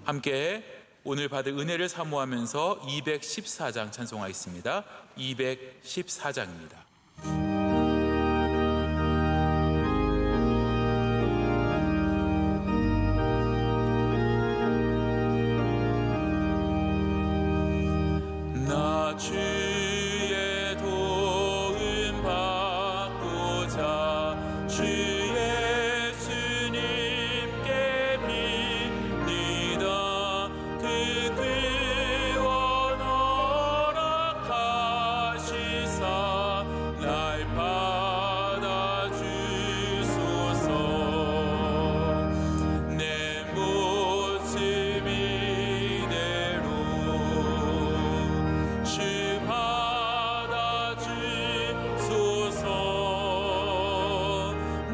함께 오늘 받을 은혜를 사모하면서 214장 찬송하겠습니다. 214장입니다. 나 주의 도움 받고자 주 예수님께 빕니다. 그 구원 허락하시사 날 받아주소서. 내 모습 이대로 주 받아주소서.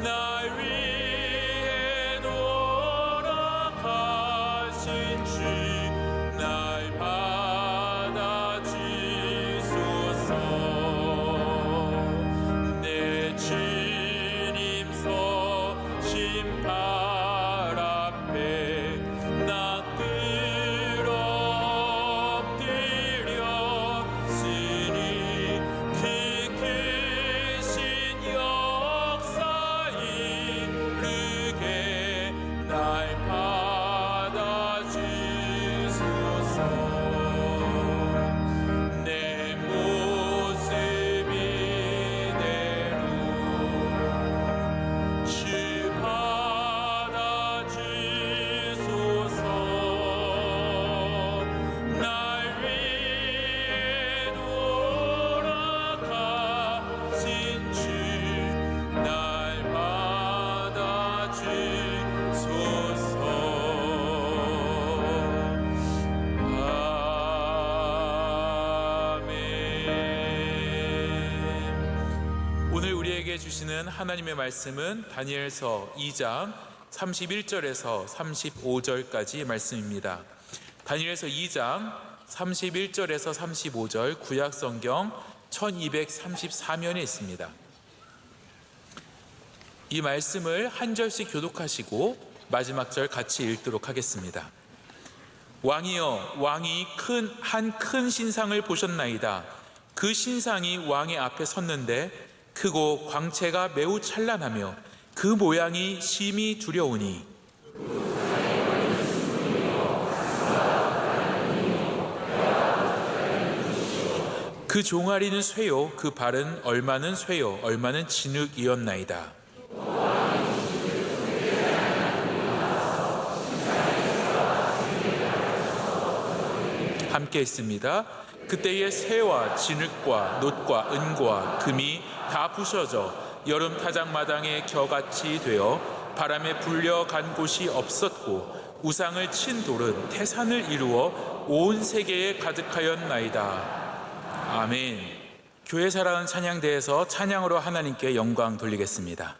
날 위해 돌아가신 주 날 받아주소서. 내 주님 서신 발 앞에 나 엎드렸으니 그 크신 역사 이루게 날 받아주소서. 내 모습 이대로 주 받아주소서. 날 위해 돌아가신 주 날 받아주소서. 아멘. 오늘 우리에게 주시는 하나님의 말씀은 다니엘서 2장 31절에서 35절까지 말씀입니다. 다니엘서 2장 31절에서 35절 구약성경 1234면에 있습니다. 이 말씀을 한 절씩 교독하시고 마지막 절 같이 읽도록 하겠습니다. 왕이여, 왕이 한 큰 신상을 보셨나이다. 그 신상이 왕의 앞에 섰는데 크고 광채가 매우 찬란하며 그 모양이 심히 두려우니 그 종아리는 쇠요, 그 발은 얼마는 쇠요, 얼마는 진흙이었나이다. 함께 있습니다. 그때의 쇠와 진흙과 놋과 은과 금이 다 부셔져 여름 타작마당에 겨같이 되어 바람에 불려간 곳이 없었고 우상을 친 돌은 태산을 이루어 온 세계에 가득하였나이다. 아멘. 교회 사랑은 찬양대에서 찬양으로 하나님께 영광 돌리겠습니다.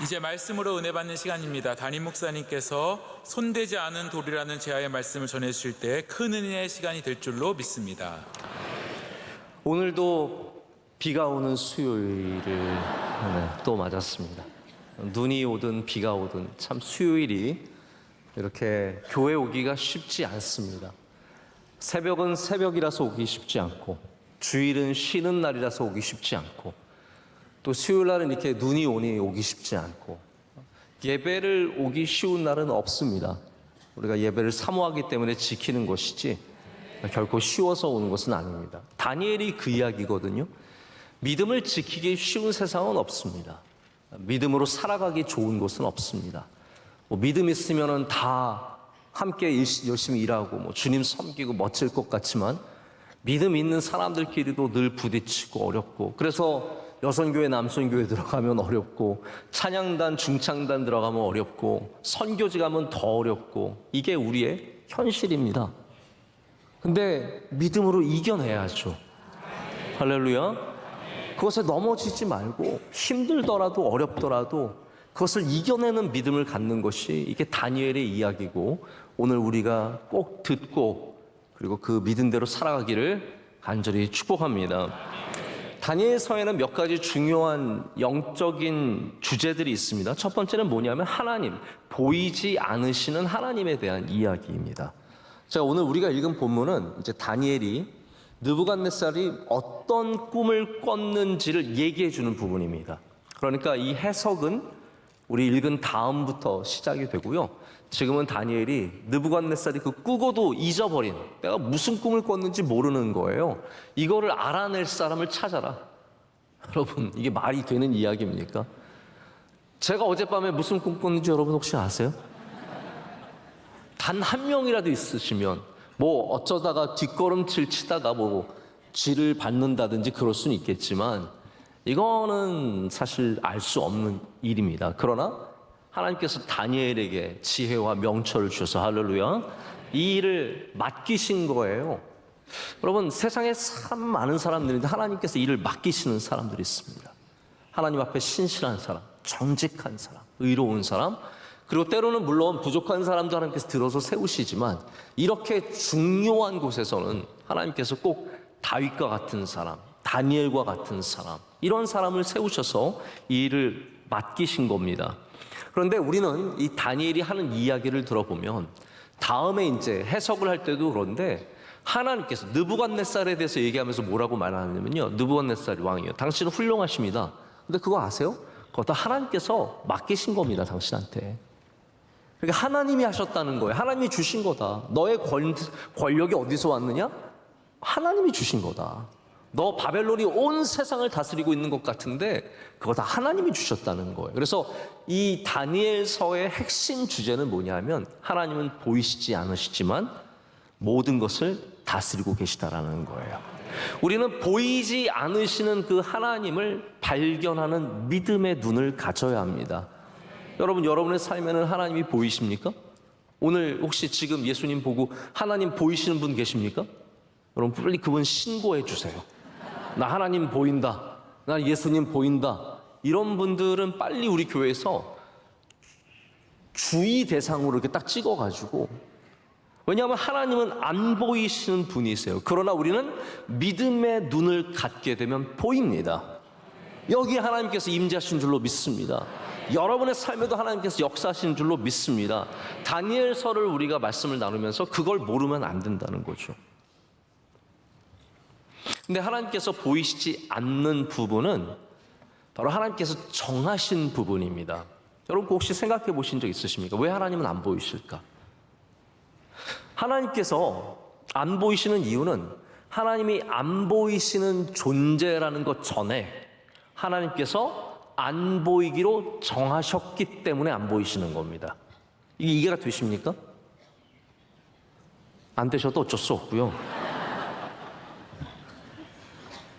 이제 말씀으로 은혜 받는 시간입니다. 담임 목사님께서 손대지 않은 돌이라는 제아의 말씀을 전해주실 때 큰 은혜의 시간이 될 줄로 믿습니다. 오늘도 비가 오는 수요일을 또 맞았습니다. 눈이 오든 비가 오든 참 수요일이 이렇게 교회 오기가 쉽지 않습니다. 새벽은 새벽이라서 오기 쉽지 않고, 주일은 쉬는 날이라서 오기 쉽지 않고, 또 수요일 날은 이렇게 눈이 오니 오기 쉽지 않고, 예배를 오기 쉬운 날은 없습니다. 우리가 예배를 사모하기 때문에 지키는 것이지 결코 쉬워서 오는 것은 아닙니다. 다니엘이 그 이야기거든요. 믿음을 지키기 쉬운 세상은 없습니다. 믿음으로 살아가기 좋은 곳은 없습니다. 믿음 있으면 다 함께 열심히 일하고 주님 섬기고 멋질 것 같지만, 믿음 있는 사람들끼리도 늘 부딪히고 어렵고, 그래서 여선교회 남선교회 들어가면 어렵고, 찬양단 중창단 들어가면 어렵고, 선교지 가면 더 어렵고, 이게 우리의 현실입니다. 근데 믿음으로 이겨내야죠. 할렐루야. 그것에 넘어지지 말고 힘들더라도 어렵더라도 그것을 이겨내는 믿음을 갖는 것이 이게 다니엘의 이야기고, 오늘 우리가 꼭 듣고 그리고 그 믿음대로 살아가기를 간절히 축복합니다. 다니엘서에는 몇 가지 중요한 영적인 주제들이 있습니다. 첫 번째는 뭐냐면 하나님, 보이지 않으시는 하나님에 대한 이야기입니다. 자, 오늘 우리가 읽은 본문은 이제 다니엘이 느부갓네살이 어떤 꿈을 꿨는지를 얘기해 주는 부분입니다. 그러니까 이 해석은 우리 읽은 다음부터 시작이 되고요. 지금은 다니엘이 느부갓네살이 그 꾸고도 잊어버린, 내가 무슨 꿈을 꿨는지 모르는 거예요. 이거를 알아낼 사람을 찾아라. 여러분, 이게 말이 되는 이야기입니까? 제가 어젯밤에 무슨 꿈 꿨는지 여러분 혹시 아세요? 단 한 명이라도 있으시면 어쩌다가 뒷걸음질 치다가 쥐를 밟는다든지 그럴 수는 있겠지만, 이거는 사실 알 수 없는 일입니다. 그러나 하나님께서 다니엘에게 지혜와 명철을 주셔서, 할렐루야, 이 일을 맡기신 거예요. 여러분, 세상에 참 많은 사람들인데 하나님께서 일을 맡기시는 사람들이 있습니다. 하나님 앞에 신실한 사람, 정직한 사람, 의로운 사람, 그리고 때로는 물론 부족한 사람도 하나님께서 들어서 세우시지만, 이렇게 중요한 곳에서는 하나님께서 꼭 다윗과 같은 사람, 다니엘과 같은 사람, 이런 사람을 세우셔서 이 일을 맡기신 겁니다. 그런데 우리는 이 다니엘이 하는 이야기를 들어보면 다음에 이제 해석을 할 때도 그런데, 하나님께서 느부갓네살에 대해서 얘기하면서 뭐라고 말하냐면요, 느부갓네살이 왕이요, 당신은 훌륭하십니다. 근데 그거 아세요? 그거 다 하나님께서 맡기신 겁니다, 당신한테. 그러니까 하나님이 하셨다는 거예요. 하나님이 주신 거다. 너의 권력이 어디서 왔느냐? 하나님이 주신 거다. 너 바벨론이 온 세상을 다스리고 있는 것 같은데 그거 다 하나님이 주셨다는 거예요. 그래서 이 다니엘서의 핵심 주제는 뭐냐면, 하나님은 보이시지 않으시지만 모든 것을 다스리고 계시다라는 거예요. 우리는 보이지 않으시는 그 하나님을 발견하는 믿음의 눈을 가져야 합니다. 여러분, 여러분의 삶에는 하나님이 보이십니까? 오늘 혹시 지금 예수님 보고 하나님 보이시는 분 계십니까? 여러분, 빨리 그분 신고해 주세요. 나 하나님 보인다, 나 예수님 보인다. 이런 분들은 빨리 우리 교회에서 주의 대상으로 이렇게 딱 찍어가지고, 왜냐하면 하나님은 안 보이시는 분이세요. 그러나 우리는 믿음의 눈을 갖게 되면 보입니다. 여기 하나님께서 임재하신 줄로 믿습니다. 여러분의 삶에도 하나님께서 역사하신 줄로 믿습니다. 다니엘서를 우리가 말씀을 나누면서 그걸 모르면 안 된다는 거죠. 근데 하나님께서 보이시지 않는 부분은 바로 하나님께서 정하신 부분입니다. 여러분, 혹시 생각해 보신 적 있으십니까? 왜 하나님은 안 보이실까? 하나님께서 안 보이시는 이유는 하나님이 안 보이시는 존재라는 것 전에 하나님께서 안 보이기로 정하셨기 때문에 안 보이시는 겁니다. 이게 이해가 되십니까? 안 되셔도 어쩔 수 없고요.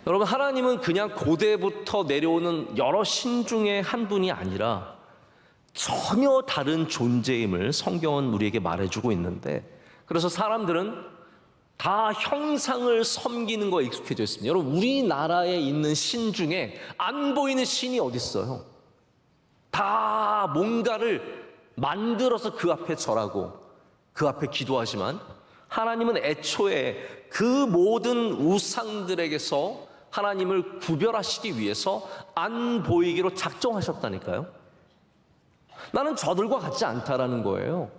여러분, 하나님은 그냥 고대부터 내려오는 여러 신 중에 한 분이 아니라 전혀 다른 존재임을 성경은 우리에게 말해주고 있는데, 그래서 사람들은 다 형상을 섬기는 거에 익숙해져 있습니다. 여러분, 우리나라에 있는 신 중에 안 보이는 신이 어디 있어요? 다 뭔가를 만들어서 그 앞에 절하고 그 앞에 기도하지만 하나님은 애초에 그 모든 우상들에게서 하나님을 구별하시기 위해서 안 보이기로 작정하셨다니까요. 나는 저들과 같지 않다라는 거예요.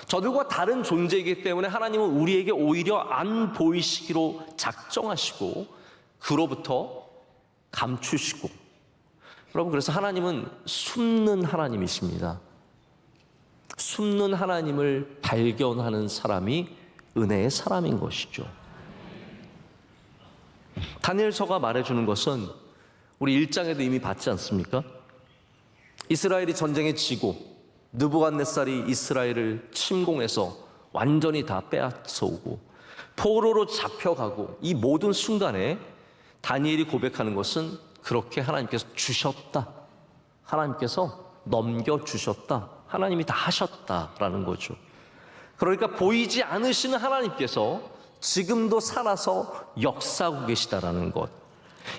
저들과 다른 존재이기 때문에 하나님은 우리에게 오히려 안 보이시기로 작정하시고 그로부터 감추시고, 여러분, 그래서 하나님은 숨는 하나님이십니다. 숨는 하나님을 발견하는 사람이 은혜의 사람인 것이죠. 다니엘서가 말해주는 것은 우리 1장에도 이미 봤지 않습니까? 이스라엘이 전쟁에 지고 느부갓네살이 이스라엘을 침공해서 완전히 다 빼앗아오고 포로로 잡혀가고, 이 모든 순간에 다니엘이 고백하는 것은 그렇게 하나님께서 주셨다, 하나님께서 넘겨주셨다, 하나님이 다 하셨다라는 거죠. 그러니까 보이지 않으시는 하나님께서 지금도 살아서 역사하고 계시다라는 것,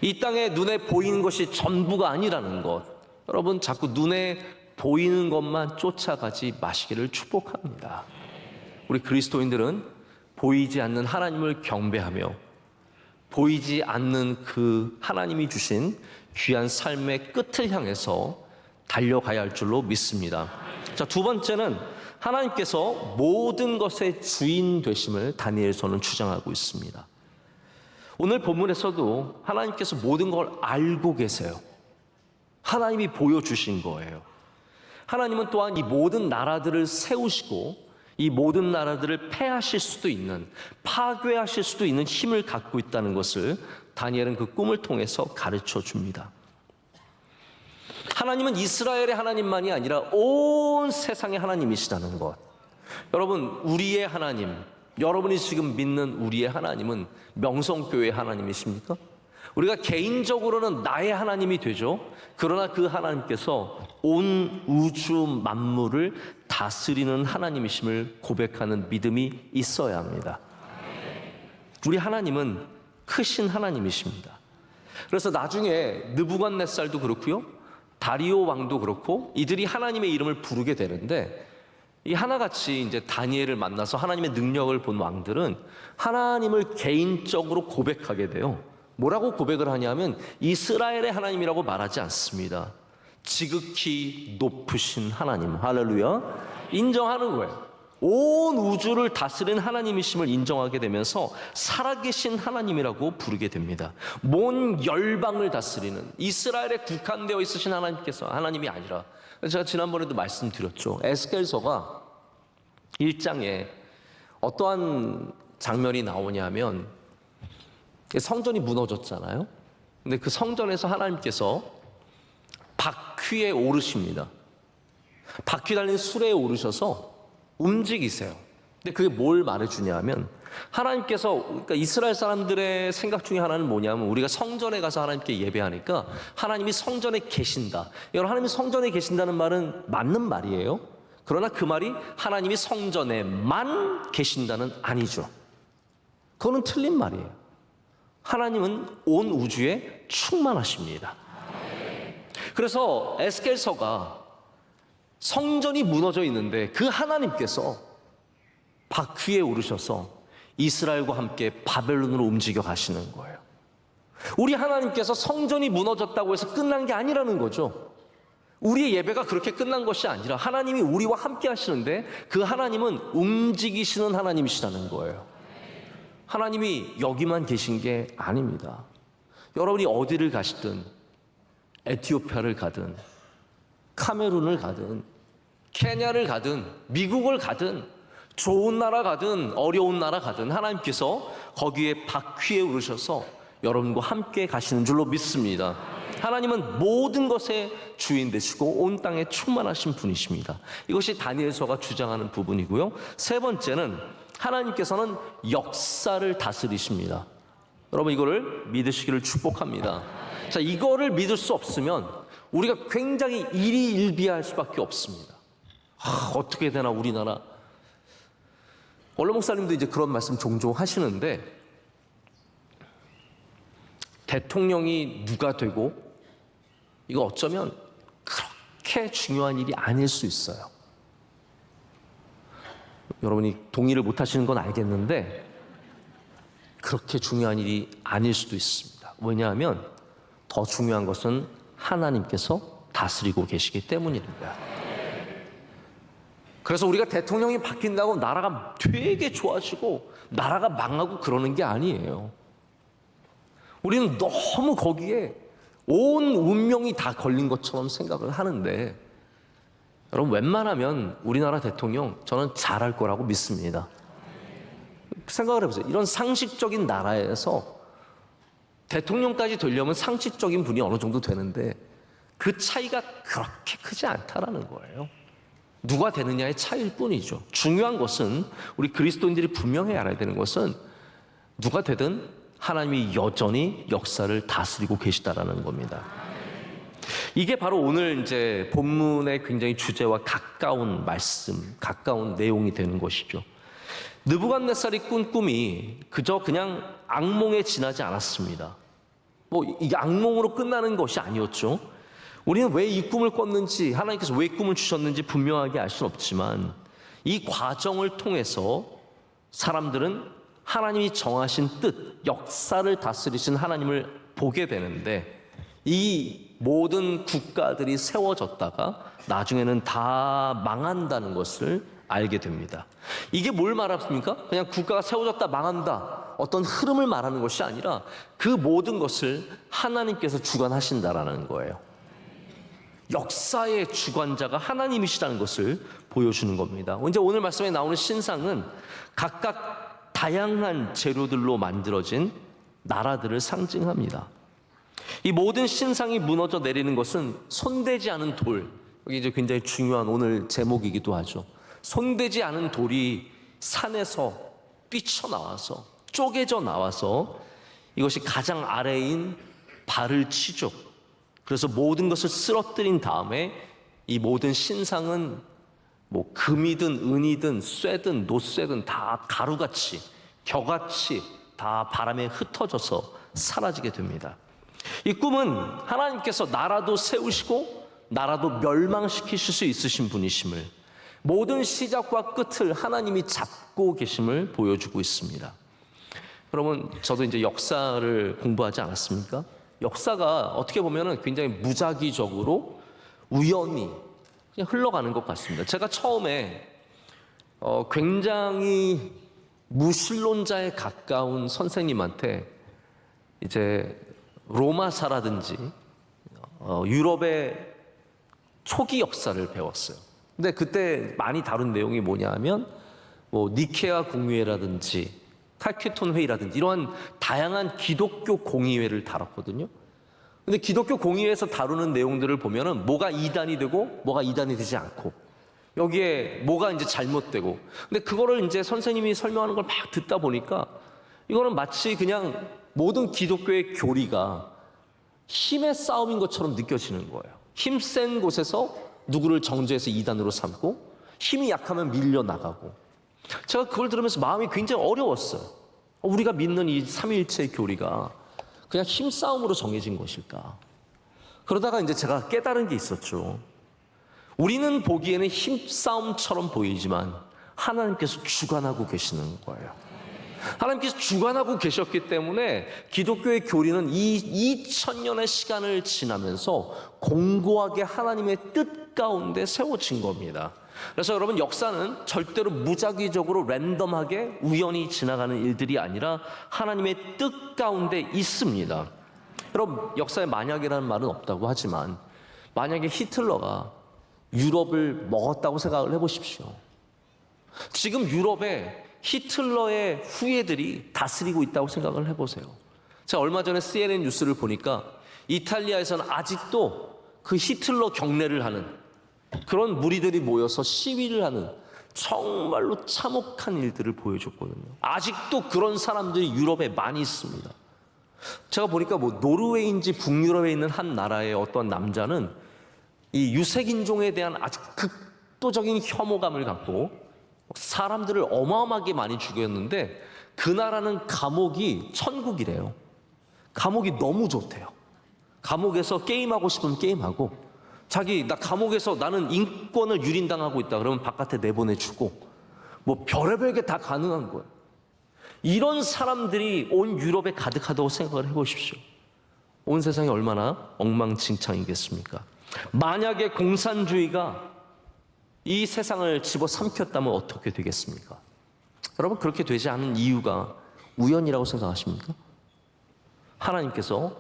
이 땅에 눈에 보이는 것이 전부가 아니라는 것, 여러분 자꾸 눈에 보이는 것만 쫓아가지 마시기를 축복합니다. 우리 그리스도인들은 보이지 않는 하나님을 경배하며 보이지 않는 그 하나님이 주신 귀한 삶의 끝을 향해서 달려가야 할 줄로 믿습니다. 자, 두 번째는 하나님께서 모든 것의 주인 되심을 다니엘서는 주장하고 있습니다. 오늘 본문에서도 하나님께서 모든 걸 알고 계세요. 하나님이 보여주신 거예요. 하나님은 또한 이 모든 나라들을 세우시고 이 모든 나라들을 패하실 수도 있는, 파괴하실 수도 있는 힘을 갖고 있다는 것을 다니엘은 그 꿈을 통해서 가르쳐 줍니다. 하나님은 이스라엘의 하나님만이 아니라 온 세상의 하나님이시라는 것. 여러분, 우리의 하나님, 여러분이 지금 믿는 우리의 하나님은 명성교회의 하나님이십니까? 우리가 개인적으로는 나의 하나님이 되죠. 그러나 그 하나님께서 온 우주 만물을 다스리는 하나님이심을 고백하는 믿음이 있어야 합니다. 우리 하나님은 크신 하나님이십니다. 그래서 나중에 느부갓네살도 그렇고요, 다리오 왕도 그렇고 이들이 하나님의 이름을 부르게 되는데, 이 하나같이 이제 다니엘을 만나서 하나님의 능력을 본 왕들은 하나님을 개인적으로 고백하게 돼요. 뭐라고 고백을 하냐면 이스라엘의 하나님이라고 말하지 않습니다. 지극히 높으신 하나님, 할렐루야, 인정하는 거예요. 온 우주를 다스린 하나님이심을 인정하게 되면서 살아계신 하나님이라고 부르게 됩니다. 온 열방을 다스리는, 이스라엘에 국한되어 있으신 하나님께서 하나님이 아니라, 제가 지난번에도 말씀드렸죠. 에스겔서가 1장에 어떠한 장면이 나오냐면, 성전이 무너졌잖아요. 근데 그 성전에서 하나님께서 바퀴에 오르십니다. 바퀴 달린 수레에 오르셔서 움직이세요. 근데 그게 뭘 말해주냐면, 하나님께서, 그러니까 이스라엘 사람들의 생각 중에 하나는 뭐냐면, 우리가 성전에 가서 하나님께 예배하니까 하나님이 성전에 계신다. 여러분, 하나님이 성전에 계신다는 말은 맞는 말이에요. 그러나 그 말이 하나님이 성전에만 계신다는 아니죠. 그거는 틀린 말이에요. 하나님은 온 우주에 충만하십니다. 그래서 에스겔서가 성전이 무너져 있는데 그 하나님께서 바퀴에 오르셔서 이스라엘과 함께 바벨론으로 움직여 가시는 거예요. 우리 하나님께서 성전이 무너졌다고 해서 끝난 게 아니라는 거죠. 우리의 예배가 그렇게 끝난 것이 아니라 하나님이 우리와 함께 하시는데 그 하나님은 움직이시는 하나님이시라는 거예요. 하나님이 여기만 계신 게 아닙니다. 여러분이 어디를 가시든, 에티오피아를 가든, 카메룬을 가든, 케냐를 가든, 미국을 가든, 좋은 나라 가든 어려운 나라 가든 하나님께서 거기에 바퀴에 오르셔서 여러분과 함께 가시는 줄로 믿습니다. 하나님은 모든 것의 주인 되시고 온 땅에 충만하신 분이십니다. 이것이 다니엘서가 주장하는 부분이고요. 세 번째는 하나님께서는 역사를 다스리십니다. 여러분, 이거를 믿으시기를 축복합니다. 자, 이거를 믿을 수 없으면 우리가 굉장히 일희일비할 수밖에 없습니다. 어떻게 되나 우리나라. 원로 목사님도 이제 그런 말씀 종종 하시는데, 대통령이 누가 되고, 이거 어쩌면 그렇게 중요한 일이 아닐 수 있어요. 여러분이 동의를 못 하시는 건 알겠는데 그렇게 중요한 일이 아닐 수도 있습니다. 왜냐하면 더 중요한 것은 하나님께서 다스리고 계시기 때문입니다. 그래서 우리가 대통령이 바뀐다고 나라가 되게 좋아지고 나라가 망하고 그러는 게 아니에요. 우리는 너무 거기에 온 운명이 다 걸린 것처럼 생각을 하는데, 여러분 웬만하면 우리나라 대통령 저는 잘할 거라고 믿습니다. 생각을 해보세요. 이런 상식적인 나라에서 대통령까지 되려면 상식적인 분이 어느 정도 되는데 그 차이가 그렇게 크지 않다라는 거예요. 누가 되느냐의 차이일 뿐이죠. 중요한 것은, 우리 그리스도인들이 분명히 알아야 되는 것은, 누가 되든 하나님이 여전히 역사를 다스리고 계시다라는 겁니다. 이게 바로 오늘 이제 본문의 굉장히 주제와 가까운 말씀, 가까운 내용이 되는 것이죠. 느부갓네살이 꾼 꿈이 그냥 악몽에 지나지 않았습니다. 이게 악몽으로 끝나는 것이 아니었죠. 우리는 왜 이 꿈을 꿨는지, 하나님께서 왜 꿈을 주셨는지 분명하게 알 수는 없지만, 이 과정을 통해서 사람들은 하나님이 정하신 뜻, 역사를 다스리신 하나님을 보게 되는데, 이 모든 국가들이 세워졌다가 나중에는 다 망한다는 것을 알게 됩니다. 이게 뭘 말합니까? 그냥 국가가 세워졌다 망한다, 어떤 흐름을 말하는 것이 아니라 그 모든 것을 하나님께서 주관하신다라는 거예요. 역사의 주관자가 하나님이시라는 것을 보여주는 겁니다. 이제 오늘 말씀에 나오는 신상은 각각 다양한 재료들로 만들어진 나라들을 상징합니다. 이 모든 신상이 무너져 내리는 것은 손대지 않은 돌, 여기 이제 굉장히 중요한 오늘 제목이기도 하죠. 손대지 않은 돌이 산에서 삐쳐나와서, 쪼개져 나와서 이것이 가장 아래인 발을 치죠. 그래서 모든 것을 쓰러뜨린 다음에 이 모든 신상은 금이든 은이든 쇠든 노쇠든 다 가루같이, 겨같이 다 바람에 흩어져서 사라지게 됩니다. 이 꿈은 하나님께서 나라도 세우시고 나라도 멸망시키실 수 있으신 분이심을, 모든 시작과 끝을 하나님이 잡고 계심을 보여주고 있습니다. 여러분, 저도 이제 역사를 공부하지 않았습니까? 역사가 어떻게 보면 굉장히 무작위적으로 우연히 그냥 흘러가는 것 같습니다. 제가 처음에 굉장히 무신론자에 가까운 선생님한테 이제 로마사라든지 유럽의 초기 역사를 배웠어요. 근데 그때 많이 다룬 내용이 뭐냐 하면 니케아 공의회라든지 칼케톤 회의라든지 이러한 다양한 기독교 공의회를 다뤘거든요. 근데 기독교 공의회에서 다루는 내용들을 보면은 뭐가 이단이 되고 뭐가 이단이 되지 않고, 여기에 뭐가 이제 잘못되고, 근데 그거를 이제 선생님이 설명하는 걸 막 듣다 보니까 이거는 마치 그냥 모든 기독교의 교리가 힘의 싸움인 것처럼 느껴지는 거예요. 힘센 곳에서 누구를 정죄해서 이단으로 삼고, 힘이 약하면 밀려나가고. 제가 그걸 들으면서 마음이 굉장히 어려웠어요. 우리가 믿는 이 삼위일체의 교리가 그냥 힘싸움으로 정해진 것일까? 그러다가 이제 제가 깨달은 게 있었죠. 우리는 보기에는 힘싸움처럼 보이지만 하나님께서 주관하고 계시는 거예요. 하나님께서 주관하고 계셨기 때문에 기독교의 교리는 이 2000년의 시간을 지나면서 공고하게 하나님의 뜻 가운데 세워진 겁니다. 그래서 여러분, 역사는 절대로 무작위적으로 랜덤하게 우연히 지나가는 일들이 아니라 하나님의 뜻 가운데 있습니다. 여러분, 역사에 만약이라는 말은 없다고 하지만 만약에 히틀러가 유럽을 먹었다고 생각을 해보십시오. 지금 유럽에 히틀러의 후예들이 다스리고 있다고 생각을 해보세요. 제가 얼마 전에 CNN 뉴스를 보니까 이탈리아에서는 아직도 그 히틀러 경례를 하는 그런 무리들이 모여서 시위를 하는 정말로 참혹한 일들을 보여줬거든요. 아직도 그런 사람들이 유럽에 많이 있습니다. 제가 보니까 노르웨이인지 북유럽에 있는 한 나라의 어떤 남자는 이 유색인종에 대한 아주 극도적인 혐오감을 갖고 사람들을 어마어마하게 많이 죽였는데, 그 나라는 감옥이 천국이래요. 감옥이 너무 좋대요. 감옥에서 게임하고 싶으면 게임하고, 나 감옥에서 나는 인권을 유린당하고 있다 그러면 바깥에 내보내주고 뭐 별의별 게 다 가능한 거예요. 이런 사람들이 온 유럽에 가득하다고 생각을 해보십시오. 온 세상이 얼마나 엉망진창이겠습니까? 만약에 공산주의가 이 세상을 집어삼켰다면 어떻게 되겠습니까? 여러분, 그렇게 되지 않은 이유가 우연이라고 생각하십니까? 하나님께서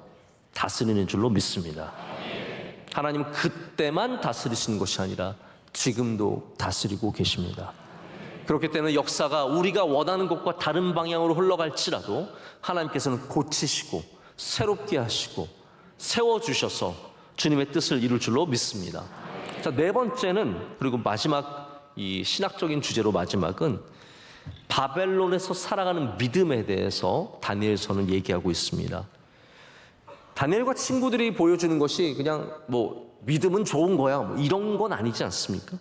다스리는 줄로 믿습니다. 하나님은 그때만 다스리시는 것이 아니라 지금도 다스리고 계십니다. 그렇기 때문에 역사가 우리가 원하는 것과 다른 방향으로 흘러갈지라도 하나님께서는 고치시고 새롭게 하시고 세워주셔서 주님의 뜻을 이룰 줄로 믿습니다. 자, 네 번째는, 그리고 마지막, 이 신학적인 주제로 마지막은 바벨론에서 살아가는 믿음에 대해서 다니엘서는 얘기하고 있습니다. 다니엘과 친구들이 보여주는 것이 그냥 뭐 믿음은 좋은 거야 뭐 이런 건 아니지 않습니까?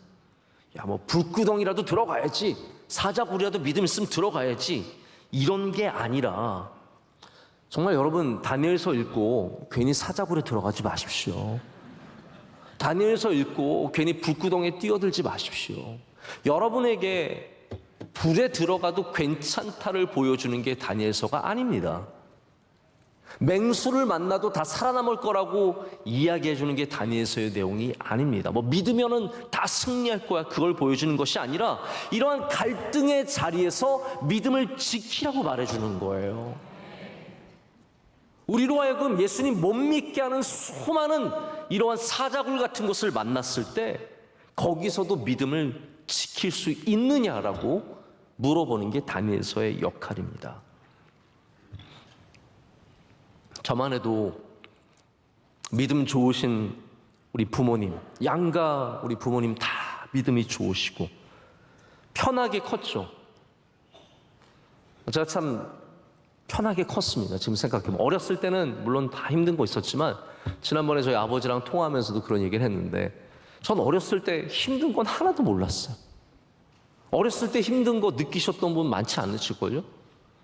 야, 뭐 불구덩이라도 들어가야지, 사자굴이라도 믿음 있으면 들어가야지, 이런 게 아니라 정말 여러분, 다니엘서 읽고 괜히 사자굴에 들어가지 마십시오. 다니엘서 읽고 괜히 불구덩이에 뛰어들지 마십시오. 여러분에게 불에 들어가도 괜찮다를 보여주는 게 다니엘서가 아닙니다. 맹수를 만나도 다 살아남을 거라고 이야기해 주는 게 다니엘서의 내용이 아닙니다. 뭐 믿으면은 다 승리할 거야, 그걸 보여주는 것이 아니라 이러한 갈등의 자리에서 믿음을 지키라고 말해주는 거예요. 우리로 하여금 예수님 못 믿게 하는 수많은 이러한 사자굴 같은 것을 만났을 때 거기서도 믿음을 지킬 수 있느냐라고 물어보는 게 다니엘서의 역할입니다. 저만 해도 믿음 좋으신 우리 부모님, 양가 우리 부모님 다 믿음이 좋으시고 편하게 컸죠. 제가 참 편하게 컸습니다. 지금 생각해보면 어렸을 때는 물론 다 힘든 거 있었지만 지난번에 저희 아버지랑 통화하면서도 그런 얘기를 했는데 전 어렸을 때 힘든 건 하나도 몰랐어요. 어렸을 때 힘든 거 느끼셨던 분 많지 않으실걸요?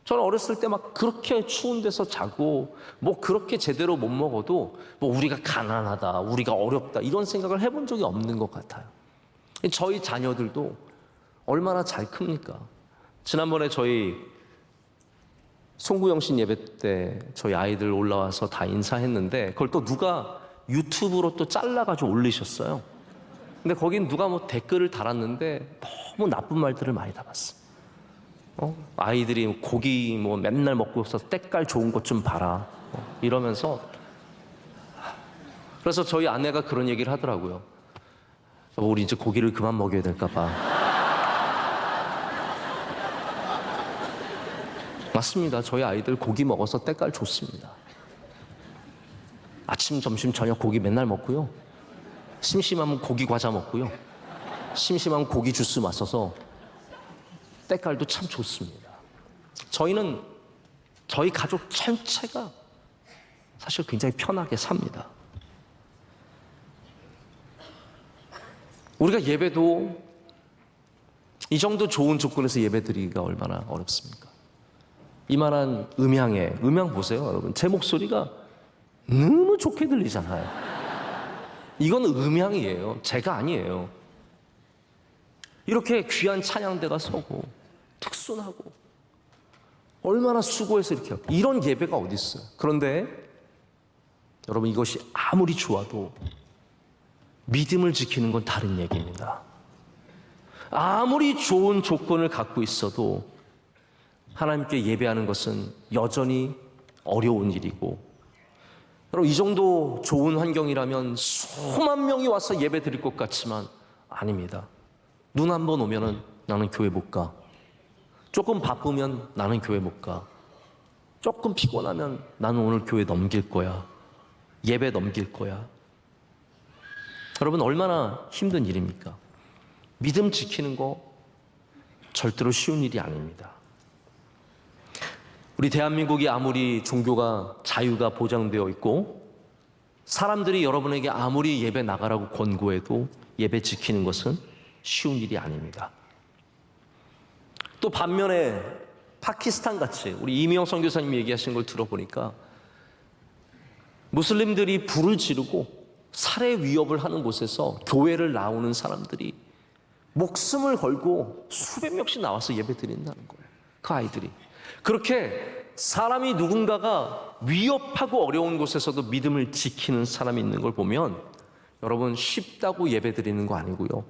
저는 어렸을 때 막 그렇게 추운 데서 자고 뭐 그렇게 제대로 못 먹어도 뭐 우리가 가난하다, 우리가 어렵다 이런 생각을 해본 적이 없는 것 같아요. 저희 자녀들도 얼마나 잘 큽니까? 지난번에 저희 송구영신 예배 때 저희 아이들 올라와서 다 인사했는데 그걸 또 누가 유튜브로 또 잘라가지고 올리셨어요. 근데 거긴 누가 뭐 댓글을 달았는데 너무 나쁜 말들을 많이 담았어요. 아이들이 고기 뭐 맨날 먹고 있어서 때깔 좋은 것 좀 봐라 이러면서. 그래서 저희 아내가 그런 얘기를 하더라고요. 우리 이제 고기를 그만 먹여야 될까 봐. 맞습니다. 저희 아이들 고기 먹어서 때깔 좋습니다. 아침, 점심, 저녁 고기 맨날 먹고요. 심심하면 고기 과자 먹고요. 심심하면 고기 주스 마셔서 때깔도 참 좋습니다. 저희는 저희 가족 전체가 사실 굉장히 편하게 삽니다. 우리가 예배도 이 정도 좋은 조건에서 예배드리기가 얼마나 어렵습니까? 이만한 음향 보세요, 여러분. 제 목소리가 너무 좋게 들리잖아요. 이건 음향이에요. 제가 아니에요. 이렇게 귀한 찬양대가 서고 특순하고 얼마나 수고해서 이렇게 하고 이런 예배가 어디 있어요? 그런데 여러분, 이것이 아무리 좋아도 믿음을 지키는 건 다른 얘기입니다. 아무리 좋은 조건을 갖고 있어도 하나님께 예배하는 것은 여전히 어려운 일이고, 여러분, 이 정도 좋은 환경이라면 수만 명이 와서 예배 드릴 것 같지만 아닙니다. 눈 한 번 오면은 나는 교회 못 가. 조금 바쁘면 나는 교회 못 가. 조금 피곤하면 나는 오늘 교회 넘길 거야. 예배 넘길 거야. 여러분, 얼마나 힘든 일입니까? 믿음 지키는 거 절대로 쉬운 일이 아닙니다. 우리 대한민국이 아무리 종교가 자유가 보장되어 있고 사람들이 여러분에게 아무리 예배 나가라고 권고해도 예배 지키는 것은 쉬운 일이 아닙니다. 또 반면에 파키스탄 같이 우리 이미영 선교사님이 얘기하신 걸 들어보니까 무슬림들이 불을 지르고 살해 위협을 하는 곳에서 교회를 나오는 사람들이 목숨을 걸고 수백 명씩 나와서 예배 드린다는 거예요. 그 아이들이. 그렇게 사람이 누군가가 위협하고 어려운 곳에서도 믿음을 지키는 사람이 있는 걸 보면 여러분, 쉽다고 예배 드리는 거 아니고요,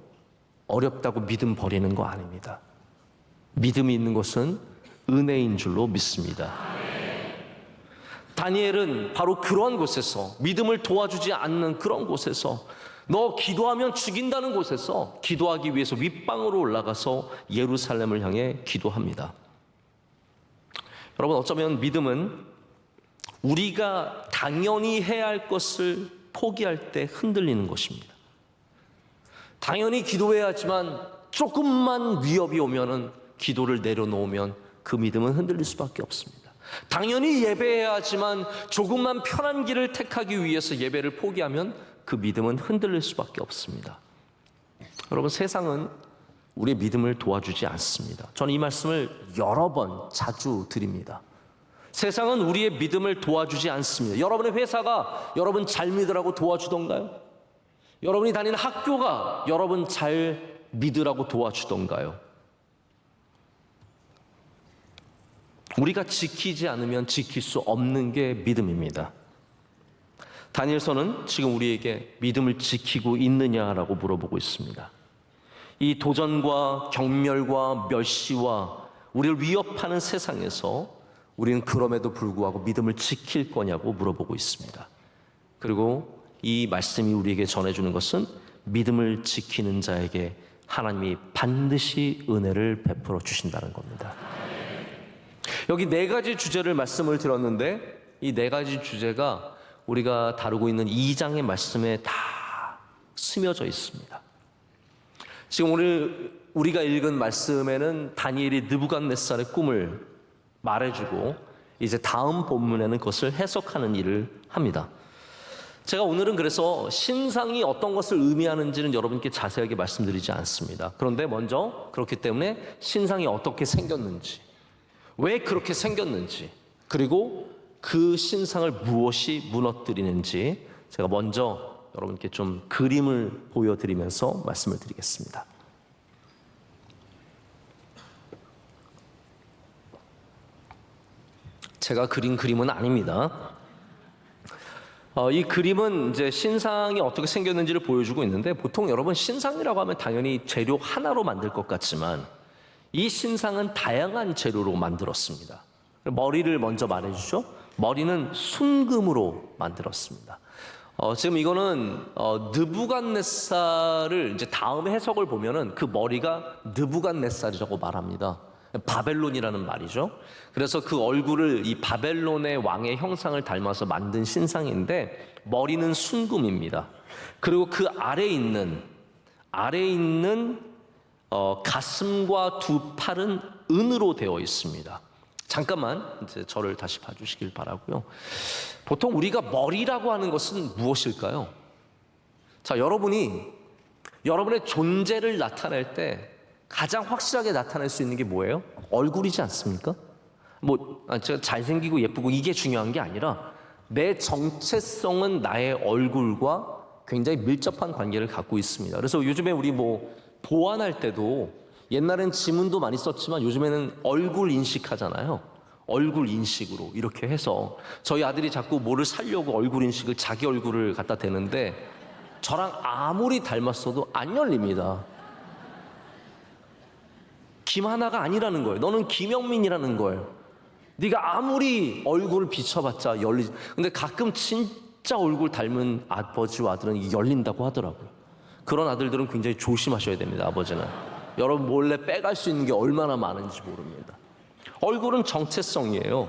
어렵다고 믿음 버리는 거 아닙니다. 믿음이 있는 것은 은혜인 줄로 믿습니다. 다니엘은 바로 그런 곳에서, 믿음을 도와주지 않는 그런 곳에서, 너 기도하면 죽인다는 곳에서 기도하기 위해서 윗방으로 올라가서 예루살렘을 향해 기도합니다. 여러분, 어쩌면 믿음은 우리가 당연히 해야 할 것을 포기할 때 흔들리는 것입니다. 당연히 기도해야 하지만 조금만 위협이 오면은, 기도를 내려놓으면 그 믿음은 흔들릴 수밖에 없습니다. 당연히 예배해야 하지만 조금만 편한 길을 택하기 위해서 예배를 포기하면 그 믿음은 흔들릴 수밖에 없습니다. 여러분, 세상은 우리의 믿음을 도와주지 않습니다. 저는 이 말씀을 여러 번 자주 드립니다. 세상은 우리의 믿음을 도와주지 않습니다. 여러분의 회사가 여러분 잘 믿으라고 도와주던가요? 여러분이 다니는 학교가 여러분 잘 믿으라고 도와주던가요? 우리가 지키지 않으면 지킬 수 없는 게 믿음입니다. 다니엘서는 지금 우리에게 믿음을 지키고 있느냐라고 물어보고 있습니다. 이 도전과 경멸과 멸시와 우리를 위협하는 세상에서 우리는 그럼에도 불구하고 믿음을 지킬 거냐고 물어보고 있습니다. 그리고 이 말씀이 우리에게 전해주는 것은 믿음을 지키는 자에게 하나님이 반드시 은혜를 베풀어 주신다는 겁니다. 여기 네 가지 주제를 말씀을 드렸는데, 이 네 가지 주제가 우리가 다루고 있는 2장의 말씀에 다 스며져 있습니다. 지금 오늘 우리가 읽은 말씀에는 다니엘이 느부갓네살의 꿈을 말해주고 이제 다음 본문에는 그것을 해석하는 일을 합니다. 제가 오늘은 그래서 신상이 어떤 것을 의미하는지는 여러분께 자세하게 말씀드리지 않습니다. 그런데 먼저 그렇기 때문에 신상이 어떻게 생겼는지, 왜 그렇게 생겼는지, 그리고 그 신상을 무엇이 무너뜨리는지 제가 먼저 여러분께 좀 그림을 보여드리면서 말씀을 드리겠습니다. 제가 그린 그림은 아닙니다. 이 그림은 이제 신상이 어떻게 생겼는지를 보여주고 있는데, 보통 여러분 신상이라고 하면 당연히 재료 하나로 만들 것 같지만 이 신상은 다양한 재료로 만들었습니다. 머리를 먼저 말해주죠. 머리는 순금으로 만들었습니다. 지금 이거는 느부갓네살을 이제 다음 해석을 보면은 그 머리가 느부갓네살이라고 말합니다. 바벨론이라는 말이죠. 그래서 그 얼굴을 이 바벨론의 왕의 형상을 닮아서 만든 신상인데, 머리는 순금입니다. 그리고 그 아래에 있는 가슴과 두 팔은 은으로 되어 있습니다. 잠깐만 이제 저를 다시 봐주시길 바라고요. 보통 우리가 머리라고 하는 것은 무엇일까요? 자, 여러분의 존재를 나타낼 때 가장 확실하게 나타낼 수 있는 게 뭐예요? 얼굴이지 않습니까? 제가 잘생기고 예쁘고 이게 중요한 게 아니라 내 정체성은 나의 얼굴과 굉장히 밀접한 관계를 갖고 있습니다. 그래서 요즘에 우리 보안할 때도 옛날엔 지문도 많이 썼지만 요즘에는 얼굴 인식하잖아요. 얼굴 인식으로 이렇게 해서 저희 아들이 자꾸 뭐를 살려고 얼굴 인식을 자기 얼굴을 갖다 대는데 저랑 아무리 닮았어도 안 열립니다. 김하나가 아니라는 거예요. 너는 김영민이라는 거예요. 네가 아무리 얼굴을 비춰봤자 열리지. 근데 가끔 진짜 얼굴 닮은 아버지와 아들은 이게 열린다고 하더라고요. 그런 아들들은 굉장히 조심하셔야 됩니다. 아버지는 여러분 몰래 빼갈 수 있는 게 얼마나 많은지 모릅니다. 얼굴은 정체성이에요.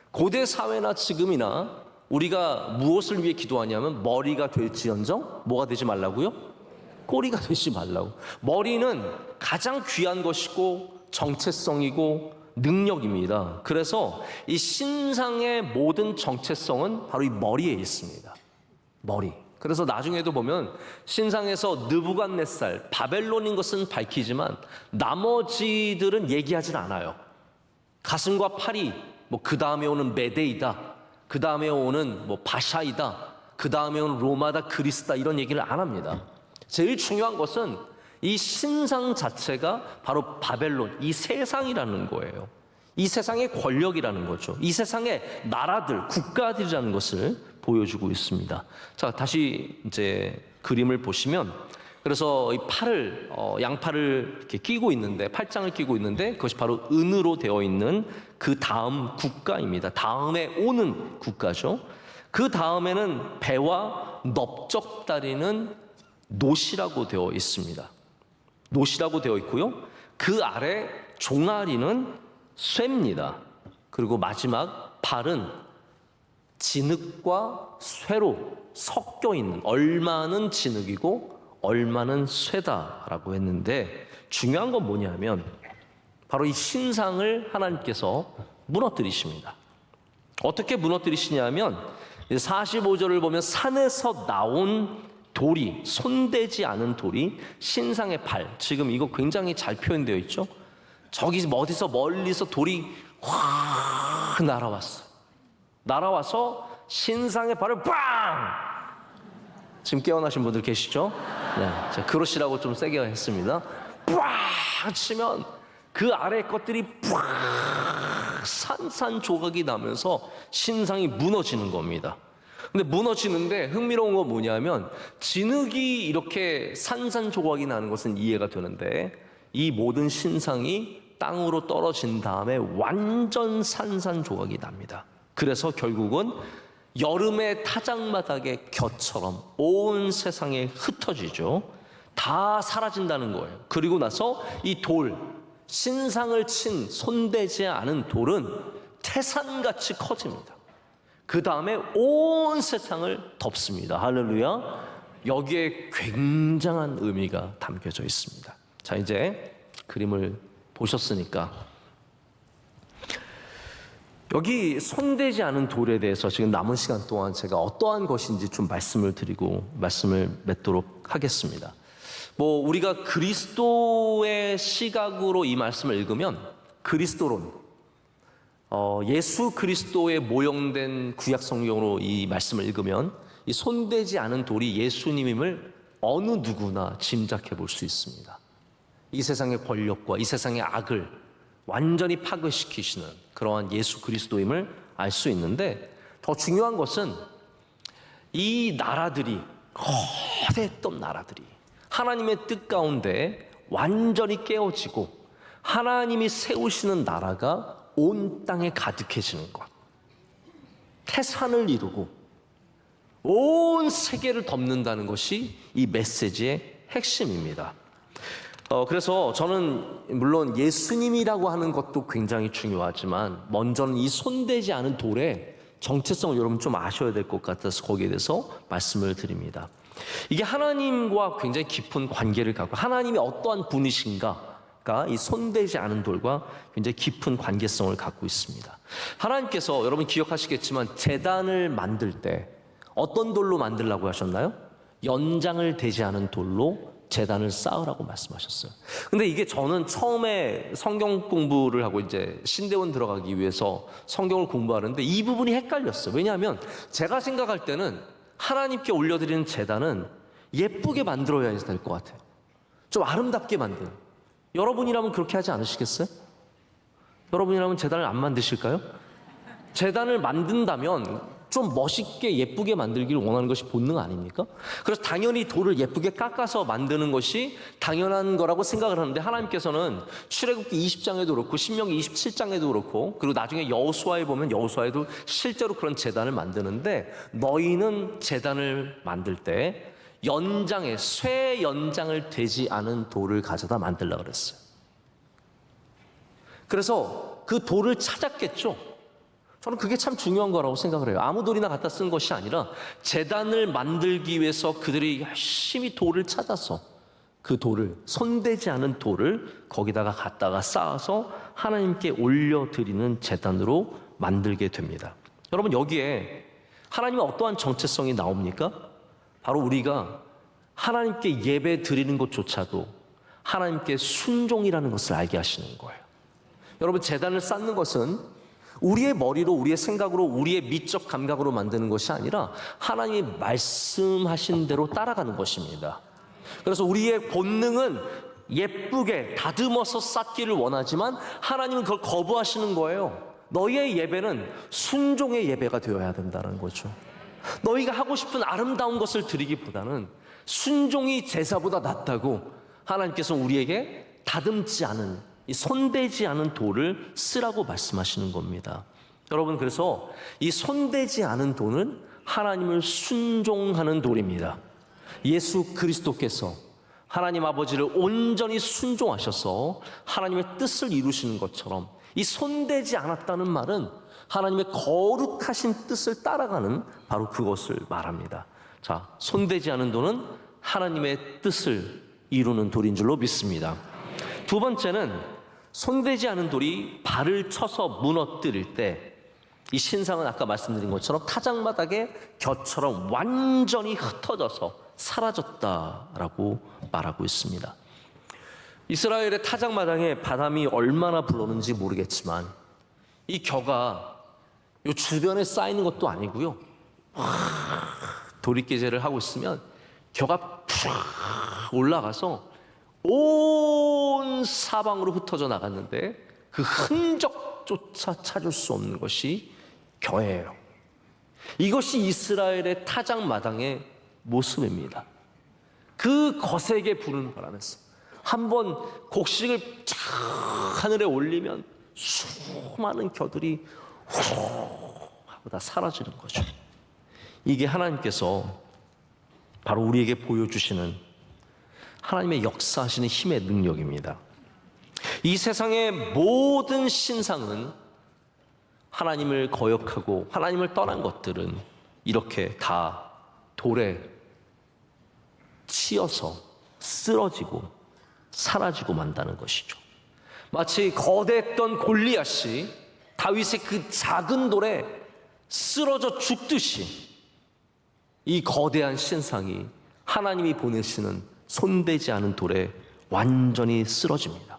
고대 사회나 지금이나 우리가 무엇을 위해 기도하냐면 머리가 될지언정 뭐가 되지 말라고요? 꼬리가 되지 말라고. 머리는 가장 귀한 것이고 정체성이고 능력입니다. 그래서 이 신상의 모든 정체성은 바로 이 머리에 있습니다. 머리. 그래서 나중에도 보면 신상에서 느부갓네살, 바벨론인 것은 밝히지만 나머지들은 얘기하진 않아요. 가슴과 팔이 그 다음에 오는 메데이다, 그 다음에 오는 바샤이다, 그 다음에는 로마다, 그리스다 이런 얘기를 안 합니다. 제일 중요한 것은 이 신상 자체가 바로 바벨론, 이 세상이라는 거예요. 이 세상의 권력이라는 거죠. 이 세상의 나라들, 국가들이라는 것을 보여주고 있습니다. 자, 다시 이제 그림을 보시면, 그래서 이 팔을, 양팔을 이렇게 끼고 있는데, 팔짱을 끼고 있는데, 그것이 바로 은으로 되어 있는 그 다음 국가입니다. 다음에 오는 국가죠. 그 다음에는 배와 넓적다리는 놋이라고 되어 있습니다. 놋이라고 되어 있고요. 그 아래 종아리는 쇠입니다. 그리고 마지막 발은 진흙과 쇠로 섞여 있는, 얼마는 진흙이고 얼마는 쇠다라고 했는데, 중요한 건 뭐냐면 바로 이 신상을 하나님께서 무너뜨리십니다. 어떻게 무너뜨리시냐면 45절을 보면 산에서 나온 돌이, 손대지 않은 돌이 신상의 발, 지금 이거 굉장히 잘 표현되어 있죠. 저기 어디서 멀리서 돌이 확 날아와서 신상의 발을 빵! 지금 깨어나신 분들 계시죠? 네, 제가 그러시라고 좀 세게 했습니다. 빵 치면 그 아래 것들이 팍 산산조각이 나면서 신상이 무너지는 겁니다. 근데 무너지는데 흥미로운 건 뭐냐면, 진흙이 이렇게 산산조각이 나는 것은 이해가 되는데, 이 모든 신상이 땅으로 떨어진 다음에 완전 산산조각이 납니다. 그래서 결국은 여름의 타작마당의 겨처럼 온 세상에 흩어지죠. 다 사라진다는 거예요. 그리고 나서 이 돌, 신상을 친 손대지 않은 돌은 태산같이 커집니다. 그 다음에 온 세상을 덮습니다. 할렐루야. 여기에 굉장한 의미가 담겨져 있습니다. 자, 이제 그림을 보셨으니까 여기 손대지 않은 돌에 대해서 지금 남은 시간 동안 제가 어떠한 것인지 좀 말씀을 드리고 말씀을 맺도록 하겠습니다. 우리가 그리스도의 시각으로 이 말씀을 읽으면, 그리스도론, 예수 그리스도에 모형된 구약 성경으로 이 말씀을 읽으면 이 손대지 않은 돌이 예수님임을 어느 누구나 짐작해 볼 수 있습니다. 이 세상의 권력과 이 세상의 악을 완전히 파괴시키시는 그러한 예수 그리스도임을 알 수 있는데, 더 중요한 것은 이 나라들이, 거대했던 나라들이 하나님의 뜻 가운데 완전히 깨어지고 하나님이 세우시는 나라가 온 땅에 가득해지는 것, 태산을 이루고 온 세계를 덮는다는 것이 이 메시지의 핵심입니다. 그래서 저는 물론 예수님이라고 하는 것도 굉장히 중요하지만, 먼저는 이 손대지 않은 돌의 정체성을 여러분 좀 아셔야 될 것 같아서 거기에 대해서 말씀을 드립니다. 이게 하나님과 굉장히 깊은 관계를 갖고, 하나님이 어떠한 분이신가가 이 손대지 않은 돌과 굉장히 깊은 관계성을 갖고 있습니다. 하나님께서, 여러분 기억하시겠지만, 제단을 만들 때 어떤 돌로 만들라고 하셨나요? 연장을 되지 않은 돌로 제단을 쌓으라고 말씀하셨어요. 근데 이게 저는 처음에 성경 공부를 하고 이제 신대원 들어가기 위해서 성경을 공부하는데 이 부분이 헷갈렸어요. 왜냐하면 제가 생각할 때는 하나님께 올려드리는 제단은 예쁘게 만들어야 될 것 같아요. 좀 아름답게 만드는. 여러분이라면 그렇게 하지 않으시겠어요? 여러분이라면 제단을 안 만드실까요? 제단을 만든다면 좀 멋있게 예쁘게 만들기를 원하는 것이 본능 아닙니까? 그래서 당연히 돌을 예쁘게 깎아서 만드는 것이 당연한 거라고 생각을 하는데, 하나님께서는 출애굽기 20장에도 그렇고 신명기 27장에도 그렇고, 그리고 나중에 여호수아에 보면 여호수아에도 실제로 그런 제단을 만드는데, 너희는 제단을 만들 때 연장에, 쇠 연장을 되지 않은 돌을 가져다 만들라 그랬어요. 그래서 그 돌을 찾았겠죠. 저는 그게 참 중요한 거라고 생각을 해요. 아무 돌이나 갖다 쓴 것이 아니라 제단을 만들기 위해서 그들이 열심히 돌을 찾아서 그 돌을, 손대지 않은 돌을 거기다가 갖다가 쌓아서 하나님께 올려드리는 제단으로 만들게 됩니다. 여러분, 여기에 하나님의 어떠한 정체성이 나옵니까? 바로 우리가 하나님께 예배 드리는 것조차도 하나님께 순종이라는 것을 알게 하시는 거예요. 여러분, 제단을 쌓는 것은 우리의 머리로, 우리의 생각으로, 우리의 미적 감각으로 만드는 것이 아니라 하나님이 말씀하신 대로 따라가는 것입니다. 그래서 우리의 본능은 예쁘게 다듬어서 쌓기를 원하지만 하나님은 그걸 거부하시는 거예요. 너희의 예배는 순종의 예배가 되어야 된다는 거죠. 너희가 하고 싶은 아름다운 것을 드리기보다는 순종이 제사보다 낫다고 하나님께서 우리에게 다듬지 않은, 이 손대지 않은 돌을 쓰라고 말씀하시는 겁니다. 여러분, 그래서 이 손대지 않은 돌은 하나님을 순종하는 돌입니다. 예수 그리스도께서 하나님 아버지를 온전히 순종하셔서 하나님의 뜻을 이루시는 것처럼 이 손대지 않았다는 말은 하나님의 거룩하신 뜻을 따라가는 바로 그것을 말합니다. 자, 손대지 않은 돌은 하나님의 뜻을 이루는 돌인 줄로 믿습니다. 두 번째는 손대지 않은 돌이 발을 쳐서 무너뜨릴 때 이 신상은 아까 말씀드린 것처럼 타작마당의 곁처럼 완전히 흩어져서 사라졌다라고 말하고 있습니다. 이스라엘의 타작마당에 바람이 얼마나 불었는지 모르겠지만 이 겨가 이 주변에 쌓이는 것도 아니고요. 도리깨제를 하고 있으면 겨가 푹 올라가서 온 사방으로 흩어져 나갔는데 그 흔적조차 찾을 수 없는 것이 겨예요. 이것이 이스라엘의 타작마당의 모습입니다. 그 거세게 부는 바람에서 한번 곡식을 쫙 하늘에 올리면 수많은 겨들이 후 하고 다 사라지는 거죠. 이게 하나님께서 바로 우리에게 보여주시는 하나님의 역사하시는 힘의 능력입니다. 이 세상의 모든 신상은 하나님을 거역하고 하나님을 떠난 것들은 이렇게 다 돌에 치여서 쓰러지고 사라지고 만다는 것이죠. 마치 거대했던 골리앗이 다윗의 그 작은 돌에 쓰러져 죽듯이 이 거대한 신상이 하나님이 보내시는 손대지 않은 돌에 완전히 쓰러집니다.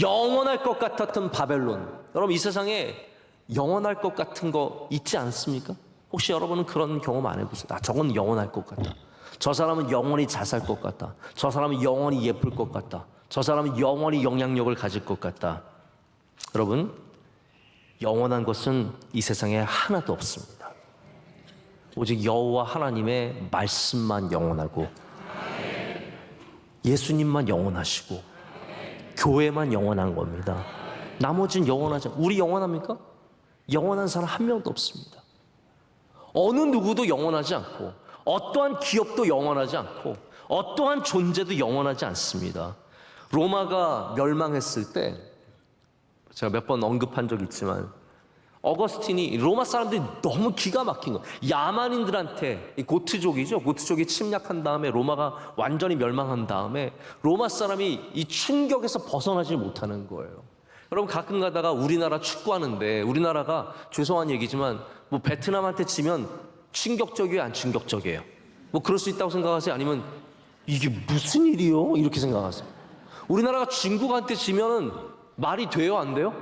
영원할 것 같았던 바벨론, 여러분 이 세상에 영원할 것 같은 거 있지 않습니까? 혹시 여러분은 그런 경험 안 해보세요? 저건 영원할 것 같다. 저 사람은 영원히 잘 살 것 같다. 저 사람은 영원히 예쁠 것 같다. 저 사람은 영원히 영향력을 가질 것 같다. 여러분, 영원한 것은 이 세상에 하나도 없습니다. 오직 여호와 하나님의 말씀만 영원하고 예수님만 영원하시고 교회만 영원한 겁니다. 나머지는 영원하지 않아요. 우리 영원합니까? 영원한 사람 한 명도 없습니다. 어느 누구도 영원하지 않고 어떠한 기업도 영원하지 않고 어떠한 존재도 영원하지 않습니다. 로마가 멸망했을 때 제가 몇 번 언급한 적이 있지만 어거스틴이 로마 사람들이 너무 기가 막힌 거예요. 야만인들한테 고트족이죠. 고트족이 침략한 다음에 로마가 완전히 멸망한 다음에 로마 사람이 이 충격에서 벗어나지 못하는 거예요. 여러분 가끔 가다가 우리나라 축구하는데 우리나라가 죄송한 얘기지만 뭐 베트남한테 지면 충격적이에요, 안 충격적이에요? 뭐 그럴 수 있다고 생각하세요? 아니면 이게 무슨 일이요? 이렇게 생각하세요? 우리나라가 중국한테 지면은 말이 돼요, 안 돼요?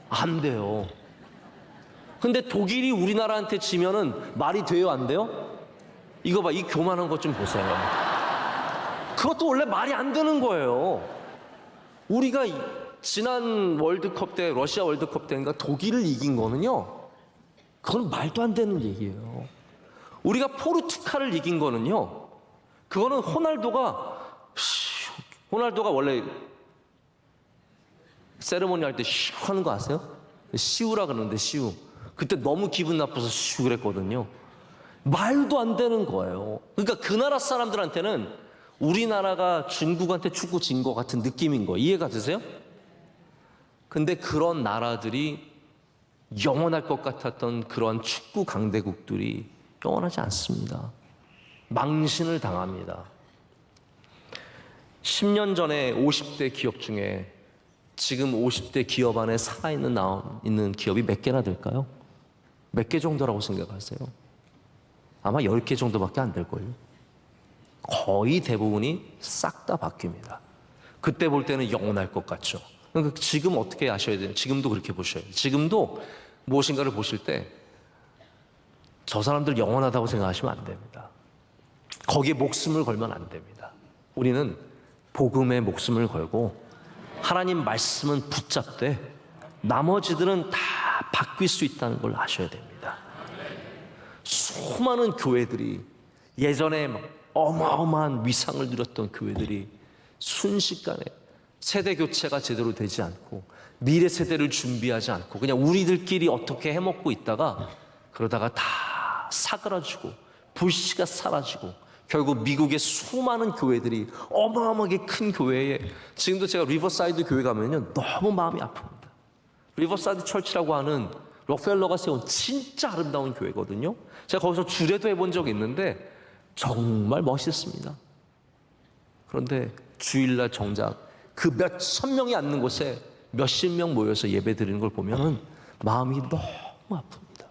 안 돼요. 근데 독일이 우리나라한테 지면은 말이 돼요, 안 돼요? 이거 봐, 이 교만한 것 좀 보세요. 그것도 원래 말이 안 되는 거예요. 우리가 지난 월드컵 때, 러시아 월드컵 때인가 독일을 이긴 거는요, 그건 말도 안 되는 얘기예요. 우리가 포르투갈을 이긴 거는요, 그거는 호날두가 원래 세레모니 할 때 쉬우 하는 거 아세요? 쉬우라 그러는데 쉬우. 그때 너무 기분 나빠서 쉬우 그랬거든요. 말도 안 되는 거예요. 그러니까 그 나라 사람들한테는 우리나라가 중국한테 축구 진 것 같은 느낌인 거예요. 이해가 되세요? 근데 그런 나라들이 영원할 것 같았던 그런 축구 강대국들이 영원하지 않습니다. 망신을 당합니다. 10년 전에 50대 기업 중에 지금 50대 기업 안에 살아있는 기업이 몇 개나 될까요? 몇 개 정도라고 생각하세요? 아마 10개 정도밖에 안 될걸요. 거의 대부분이 싹 다 바뀝니다. 그때 볼 때는 영원할 것 같죠. 그러니까 지금 어떻게 아셔야 돼요? 지금도 그렇게 보셔야 돼요. 지금도 무엇인가를 보실 때 저 사람들 영원하다고 생각하시면 안 됩니다. 거기에 목숨을 걸면 안 됩니다. 우리는 복음에 목숨을 걸고 하나님 말씀은 붙잡되 나머지들은 다 바뀔 수 있다는 걸 아셔야 됩니다. 수많은 교회들이 예전에 막 어마어마한 위상을 누렸던 교회들이 순식간에 세대 교체가 제대로 되지 않고 미래 세대를 준비하지 않고 그냥 우리들끼리 어떻게 해먹고 있다가 그러다가 다 사그라지고 불씨가 사라지고 결국 미국의 수많은 교회들이 어마어마하게 큰 교회에 지금도 제가 리버사이드 교회 가면요 너무 마음이 아픕니다. 리버사이드 철치라고 하는 록펠러가 세운 진짜 아름다운 교회거든요. 제가 거기서 주례도 해본 적이 있는데 정말 멋있습니다. 그런데 주일날 정작 그 몇천 명이 앉는 곳에 몇십 명 모여서 예배 드리는 걸 보면은 마음이 너무 아픕니다.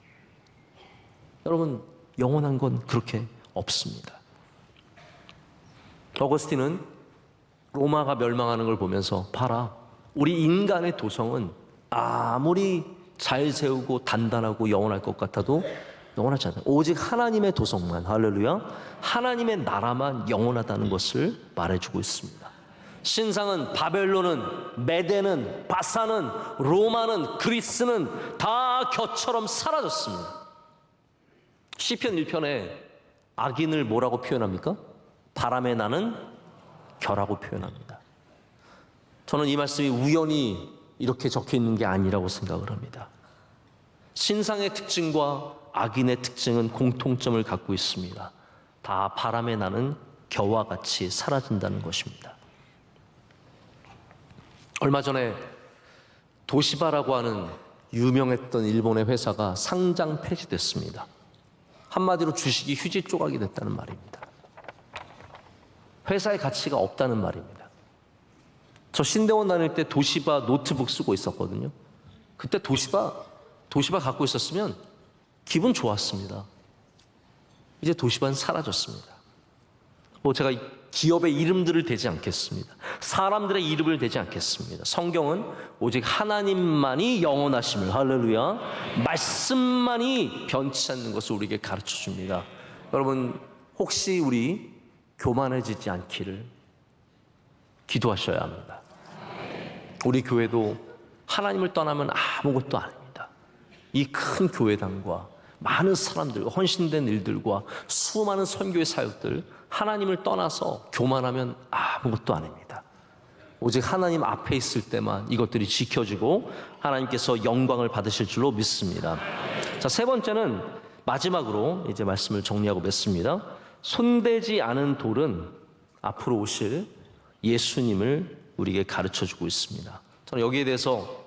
여러분, 영원한 건 그렇게 없습니다. 어거스틴은 로마가 멸망하는 걸 보면서 봐라, 우리 인간의 도성은 아무리 잘 세우고 단단하고 영원할 것 같아도 영원하지 않아요. 오직 하나님의 도성만, 할렐루야, 하나님의 나라만 영원하다는 것을 말해주고 있습니다. 신상은 바벨론은 메대는 바사는 로마는 그리스는 다 겨처럼 사라졌습니다. 시편 1편에 악인을 뭐라고 표현합니까? 바람에 나는 겨라고 표현합니다. 저는 이 말씀이 우연히 이렇게 적혀 있는 게 아니라고 생각을 합니다. 신상의 특징과 악인의 특징은 공통점을 갖고 있습니다. 다 바람에 나는 겨와 같이 사라진다는 것입니다. 얼마 전에 도시바라고 하는 유명했던 일본의 회사가 상장 폐지됐습니다. 한마디로 주식이 휴지 조각이 됐다는 말입니다. 회사의 가치가 없다는 말입니다. 저 신대원 다닐 때 도시바 노트북 쓰고 있었거든요. 그때 도시바 갖고 있었으면 기분 좋았습니다. 이제 도시바는 사라졌습니다. 제가 기업의 이름들을 대지 않겠습니다. 사람들의 이름을 대지 않겠습니다. 성경은 오직 하나님만이 영원하심을, 할렐루야, 말씀만이 변치 않는 것을 우리에게 가르쳐 줍니다. 여러분, 혹시 우리 교만해지지 않기를 기도하셔야 합니다. 우리 교회도 하나님을 떠나면 아무것도 아닙니다. 이 큰 교회당과 많은 사람들과 헌신된 일들과 수많은 선교의 사역들, 하나님을 떠나서 교만하면 아무것도 아닙니다. 오직 하나님 앞에 있을 때만 이것들이 지켜지고 하나님께서 영광을 받으실 줄로 믿습니다. 자, 세 번째는 마지막으로 이제 말씀을 정리하고 맺습니다. 손대지 않은 돌은 앞으로 오실 예수님을 우리에게 가르쳐주고 있습니다. 저는 여기에 대해서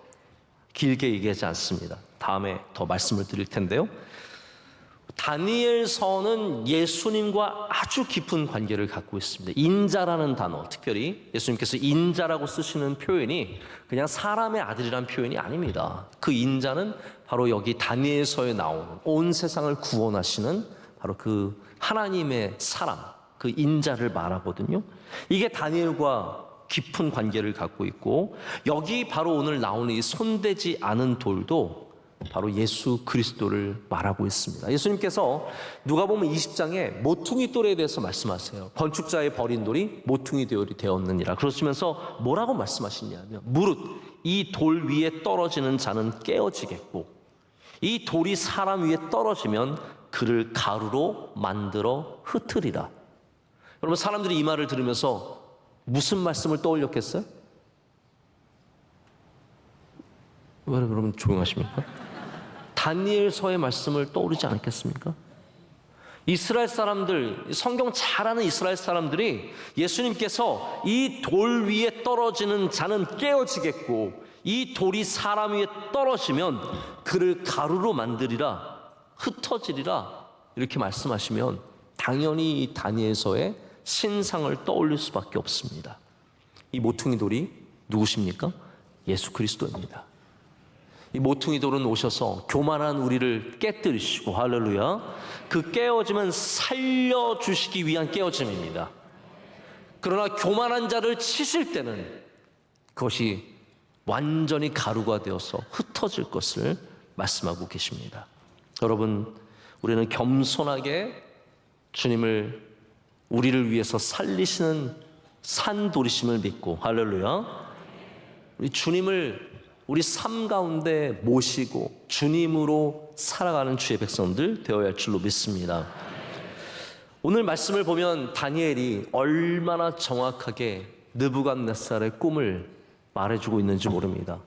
길게 얘기하지 않습니다. 다음에 더 말씀을 드릴 텐데요. 다니엘서는 예수님과 아주 깊은 관계를 갖고 있습니다. 인자라는 단어, 특별히 예수님께서 인자라고 쓰시는 표현이 그냥 사람의 아들이란 표현이 아닙니다. 그 인자는 바로 여기 다니엘서에 나오는 온 세상을 구원하시는 바로 그 하나님의 사람, 그 인자를 말하거든요. 이게 다니엘과 깊은 관계를 갖고 있고, 여기 바로 오늘 나오는 이 손대지 않은 돌도 바로 예수 그리스도를 말하고 있습니다. 예수님께서 누가복음 20장에 모퉁이 돌에 대해서 말씀하세요. 건축자의 버린 돌이 모퉁이 돌이 되었느니라. 그러시면서 뭐라고 말씀하시냐면, 무릇 이 돌 위에 떨어지는 자는 깨어지겠고 이 돌이 사람 위에 떨어지면 그를 가루로 만들어 흩으리라. 여러분, 사람들이 이 말을 들으면서 무슨 말씀을 떠올렸겠어요? 왜 그러면 조용하십니까? 다니엘서의 말씀을 떠오르지 않겠습니까? 이스라엘 사람들, 성경 잘 아는 이스라엘 사람들이 예수님께서 이 돌 위에 떨어지는 자는 깨어지겠고 이 돌이 사람 위에 떨어지면 그를 가루로 만들리라, 흩어지리라, 이렇게 말씀하시면 당연히 이 다니엘서의 신상을 떠올릴 수밖에 없습니다. 이 모퉁이 돌이 누구십니까? 예수 그리스도입니다. 이 모퉁이 돌은 오셔서 교만한 우리를 깨뜨리시고, 할렐루야, 그 깨어짐은 살려주시기 위한 깨어짐입니다. 그러나 교만한 자를 치실 때는 그것이 완전히 가루가 되어서 흩어질 것을 말씀하고 계십니다. 여러분, 우리는 겸손하게 주님을 우리를 위해서 살리시는 산돌이심을 믿고, 할렐루야, 우리 주님을 우리 삶 가운데 모시고 주님으로 살아가는 주의 백성들 되어야 할 줄로 믿습니다. 오늘 말씀을 보면 다니엘이 얼마나 정확하게 느부갓네살의 꿈을 말해주고 있는지 모릅니다.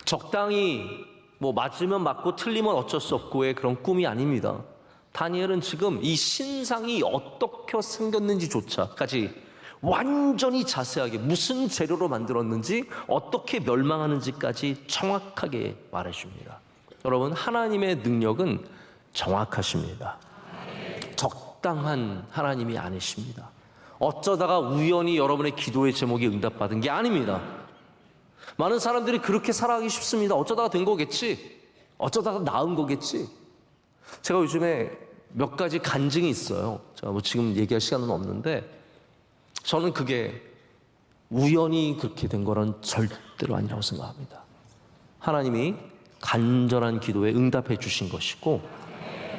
적당히 맞으면 맞고 틀리면 어쩔 수 없고의 그런 꿈이 아닙니다. 다니엘은 지금 이 신상이 어떻게 생겼는지조차까지 완전히 자세하게 무슨 재료로 만들었는지 어떻게 멸망하는지까지 정확하게 말해줍니다. 여러분, 하나님의 능력은 정확하십니다. 적당한 하나님이 아니십니다. 어쩌다가 우연히 여러분의 기도의 제목이 응답받은 게 아닙니다. 많은 사람들이 그렇게 살아가기 쉽습니다. 어쩌다가 된 거겠지, 어쩌다가 나은 거겠지. 제가 요즘에 몇 가지 간증이 있어요. 제가 지금 얘기할 시간은 없는데, 저는 그게 우연히 그렇게 된 거는 절대로 아니라고 생각합니다. 하나님이 간절한 기도에 응답해 주신 것이고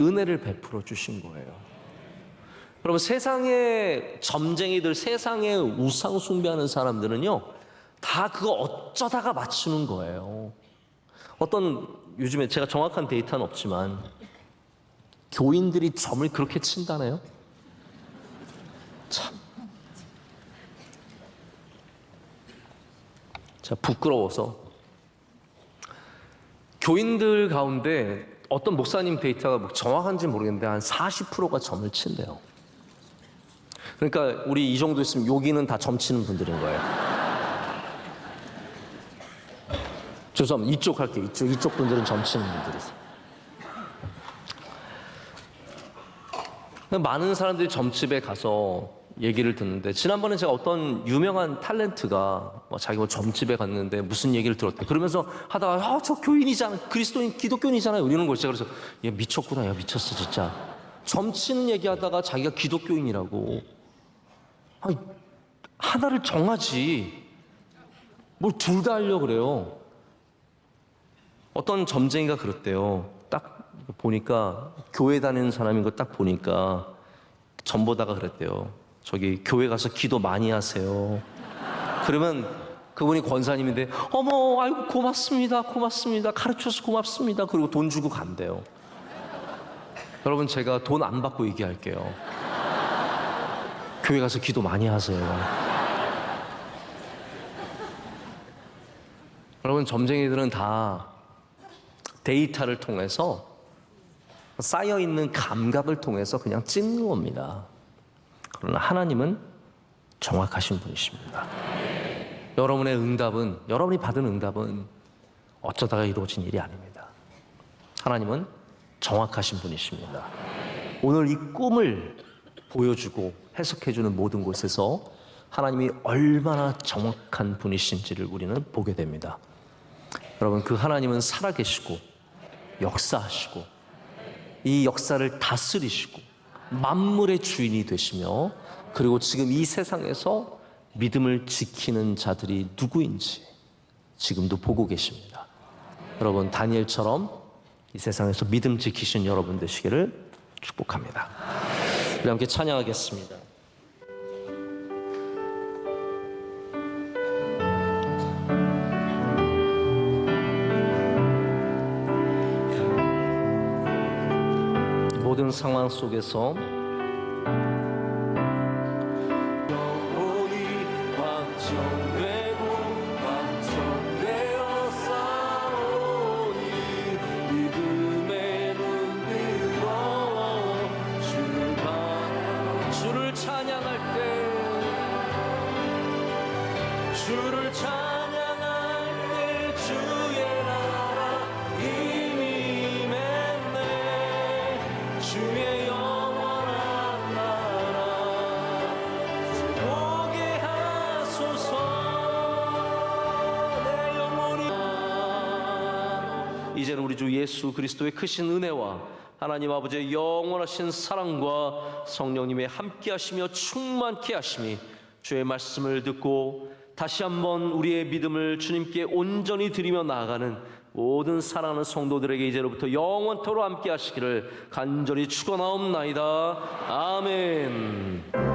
은혜를 베풀어 주신 거예요. 여러분, 세상의 점쟁이들, 세상의 우상 숭배하는 사람들은요, 다 그거 어쩌다가 맞추는 거예요. 요즘에 제가 정확한 데이터는 없지만 교인들이 점을 그렇게 친다네요. 참, 부끄러워서 교인들 가운데 어떤 목사님 데이터가 정확한지 모르겠는데 한 40%가 점을 친대요. 그러니까 우리 이 정도 있으면 여기는 다 점 치는 분들인 거예요. 죄송합니다. 이쪽 할게요. 이쪽 분들은 점 치는 분들이세요. 많은 사람들이 점집에 가서 얘기를 듣는데, 지난번에 제가 어떤 유명한 탤런트가 자기 점집에 갔는데 무슨 얘기를 들었대. 그러면서 하다가 저 교인이잖아, 그리스도인 기독교인이잖아요, 이러는 거죠. 그래서 얘 미쳤구나, 야 미쳤어 진짜. 점치는 얘기하다가 자기가 기독교인이라고. 아니, 하나를 정하지 뭘 둘 다 하려고 그래요. 어떤 점쟁이가 그랬대요. 딱 보니까 교회 다니는 사람인 거 딱 보니까 점 보다가 그랬대요. 저기 교회 가서 기도 많이 하세요. 그러면 그분이 권사님인데, 어머, 아이고 고맙습니다, 가르쳐서 고맙습니다. 그리고 돈 주고 간대요. 여러분, 제가 돈 안 받고 얘기할게요. 교회 가서 기도 많이 하세요. 여러분, 점쟁이들은 다 데이터를 통해서, 쌓여있는 감각을 통해서 그냥 찍는 겁니다. 그러나 하나님은 정확하신 분이십니다. 여러분의 응답은, 여러분이 받은 응답은 어쩌다가 이루어진 일이 아닙니다. 하나님은 정확하신 분이십니다. 오늘 이 꿈을 보여주고 해석해주는 모든 곳에서 하나님이 얼마나 정확한 분이신지를 우리는 보게 됩니다. 여러분, 그 하나님은 살아계시고 역사하시고 이 역사를 다스리시고 만물의 주인이 되시며, 그리고 지금 이 세상에서 믿음을 지키는 자들이 누구인지 지금도 보고 계십니다. 여러분, 다니엘처럼 이 세상에서 믿음 지키신 여러분 되시기를 축복합니다. 우리 함께 찬양하겠습니다. 모든 상황 속에서 영혼이 확정되고 확정되어 싸우니 믿음의 눈 들어 주를 찬양할 때, 주를 찬양할 때 주의 나라 이미 맺네. 주의 영원한 나라 오게 하소서. 내 영혼이 이제는 우리 주 예수 그리스도의 크신 은혜와 하나님 아버지의 영원하신 사랑과 성령님의 함께하시며 충만케 하심이, 주의 말씀을 듣고 다시 한번 우리의 믿음을 주님께 온전히 드리며 나아가는 모든 사랑하는 성도들에게 이제로부터 영원토록 함께 하시기를 간절히 축원하옵나이다. 아멘.